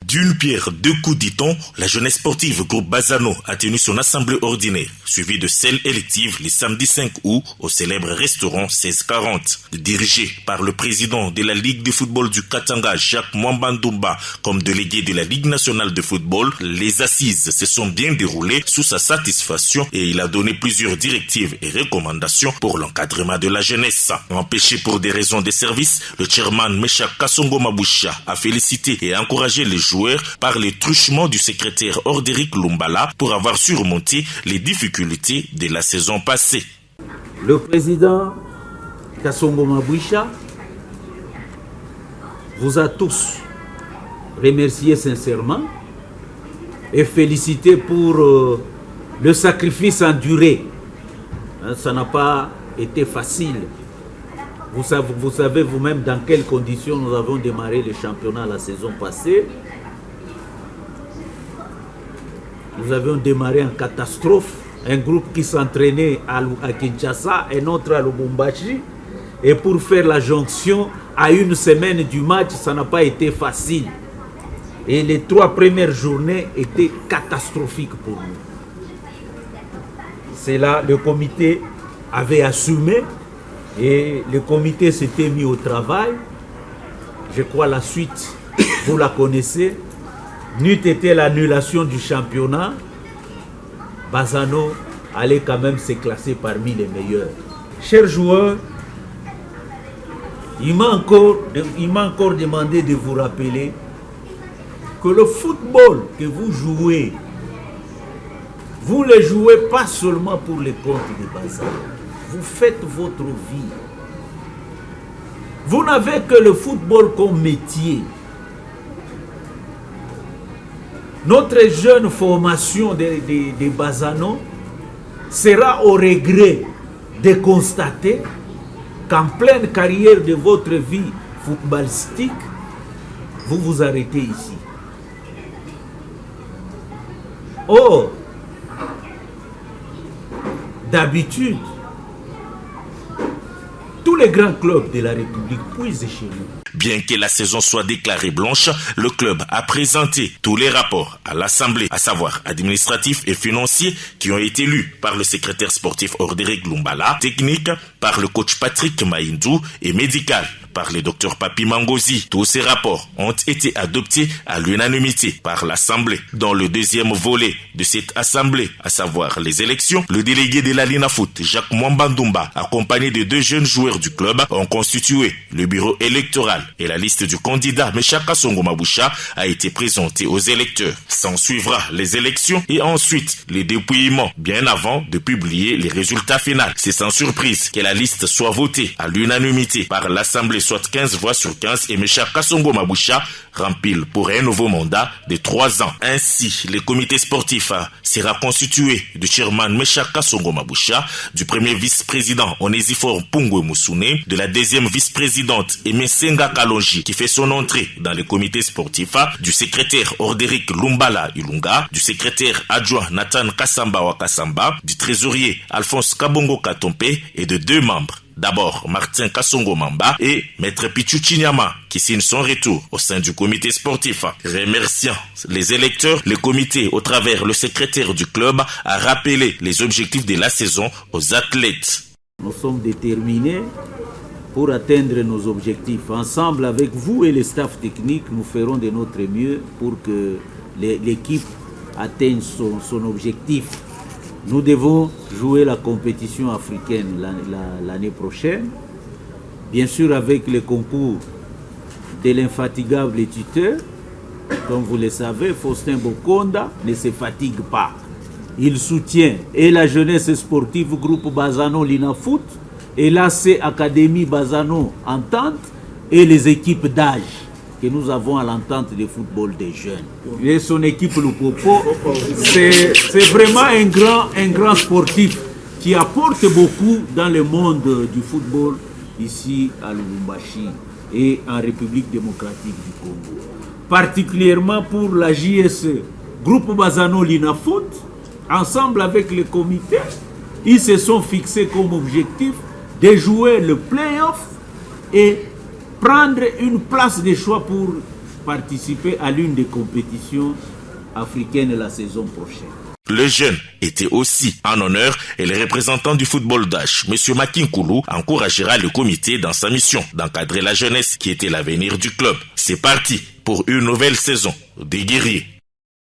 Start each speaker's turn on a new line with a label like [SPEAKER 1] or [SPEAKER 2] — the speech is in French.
[SPEAKER 1] D'une pierre, deux coups, dit-on, la jeunesse sportive groupe Bazano a tenu son assemblée ordinaire, suivie de celle élective le samedi 5 août au célèbre restaurant 1640. Dirigé par le président de la Ligue de football du Katanga, Jacques Mwambandumba, comme délégué de la Ligue nationale de football, les assises se sont bien déroulées sous sa satisfaction et il a donné plusieurs directives et recommandations pour l'encadrement de la jeunesse. Empêché pour des raisons de service, le chairman Meshak Kasongo Mabusha a félicité et encouragé les joueurs par le truchement du secrétaire Orderic Lumbala pour avoir surmonté les difficultés de la saison passée.
[SPEAKER 2] Le président Kasongo Mabusha vous a tous remercié sincèrement et félicité pour le sacrifice enduré. Ça n'a pas été facile. Vous savez vous-même dans quelles conditions nous avons démarré le championnat la saison passée. Nous avions démarré en catastrophe, un groupe qui s'entraînait à Kinshasa, un autre à Lubumbashi. Et pour faire la jonction à une semaine du match, ça n'a pas été facile. Et les 3 premières journées étaient catastrophiques pour nous. C'est là le comité avait assumé et le comité s'était mis au travail. Je crois la suite, vous la connaissez. N'eût été l'annulation du championnat, Bazano allait quand même se classer parmi les meilleurs. Chers joueurs, il m'a encore demandé de vous rappeler que le football que vous jouez, vous ne le jouez pas seulement pour les comptes de Bazano. Vous faites votre vie. Vous n'avez que le football comme métier. Notre jeune formation de Bazano sera au regret de constater qu'en pleine carrière de votre vie footballistique, vous vous arrêtez ici. Or, d'habitude, tous les grands clubs de la République puisent chez nous.
[SPEAKER 1] Bien que la saison soit déclarée blanche, le club a présenté tous les rapports à l'Assemblée, à savoir administratifs et financiers, qui ont été lus par le secrétaire sportif Orderic Lumbala, technique par le coach Patrick Maïndou et médical par le docteur Papi Mangozi. Tous ces rapports ont été adoptés à l'unanimité par l'Assemblée. Dans le deuxième volet de cette Assemblée, à savoir les élections, le délégué de la Lina Foot, Jacques Mwambandumba, accompagné de 2 jeunes joueurs du club, ont constitué le bureau électoral et la liste du candidat Meshak Kasongo Mabusha a été présentée aux électeurs. S'en suivra les élections et ensuite les dépouillements bien avant de publier les résultats finaux. C'est sans surprise que la liste soit votée à l'unanimité par l'Assemblée, soit 15 voix sur 15, et Meshak Kasongo Mabusha rempile pour un nouveau mandat de 3 ans. Ainsi, le comité sportif sera constitué du chairman Meshak Kasongo Mabusha, du premier vice-président Onésiphore Pungwe Moussouné, de la deuxième vice-présidente Emesenga Kalonji qui fait son entrée dans le comité sportif, du secrétaire Orderic Lumbala Ilunga, du secrétaire adjoint Nathan Kasamba Wakasamba, du trésorier Alphonse Kabongo Katompe et de 2 membres. D'abord, Martin Kasongo Mamba et Maître Pichu Chinyama, qui signe son retour au sein du comité sportif. Remerciant les électeurs, le comité, au travers le secrétaire du club, a rappelé les objectifs de la saison aux athlètes.
[SPEAKER 2] Nous sommes déterminés pour atteindre nos objectifs. Ensemble avec vous et le staff technique, nous ferons de notre mieux pour que l'équipe atteigne son objectif. Nous devons jouer la compétition africaine l'année prochaine, bien sûr avec le concours de l'infatigable tuteur. Comme vous le savez, Faustin Bokonda ne se fatigue pas. Il soutient et la jeunesse sportive groupe Bazano Lina Foot et l'AC Académie Bazano Entente et les équipes d'âge que nous avons à l'entente de football des jeunes. Et son équipe, le Popo, c'est vraiment un grand sportif qui apporte beaucoup dans le monde du football ici à Lubumbashi et en République démocratique du Congo. Particulièrement pour la JSE, groupe Bazano Lina Foot, ensemble avec le comité, ils se sont fixés comme objectif de jouer le play-off et prendre une place de choix pour participer à l'une des compétitions africaines la saison prochaine.
[SPEAKER 1] Le jeune était aussi en honneur et le représentant du football d'âge, M. Makinkoulou, encouragera le comité dans sa mission d'encadrer la jeunesse qui était l'avenir du club. C'est parti pour une nouvelle saison des guerriers.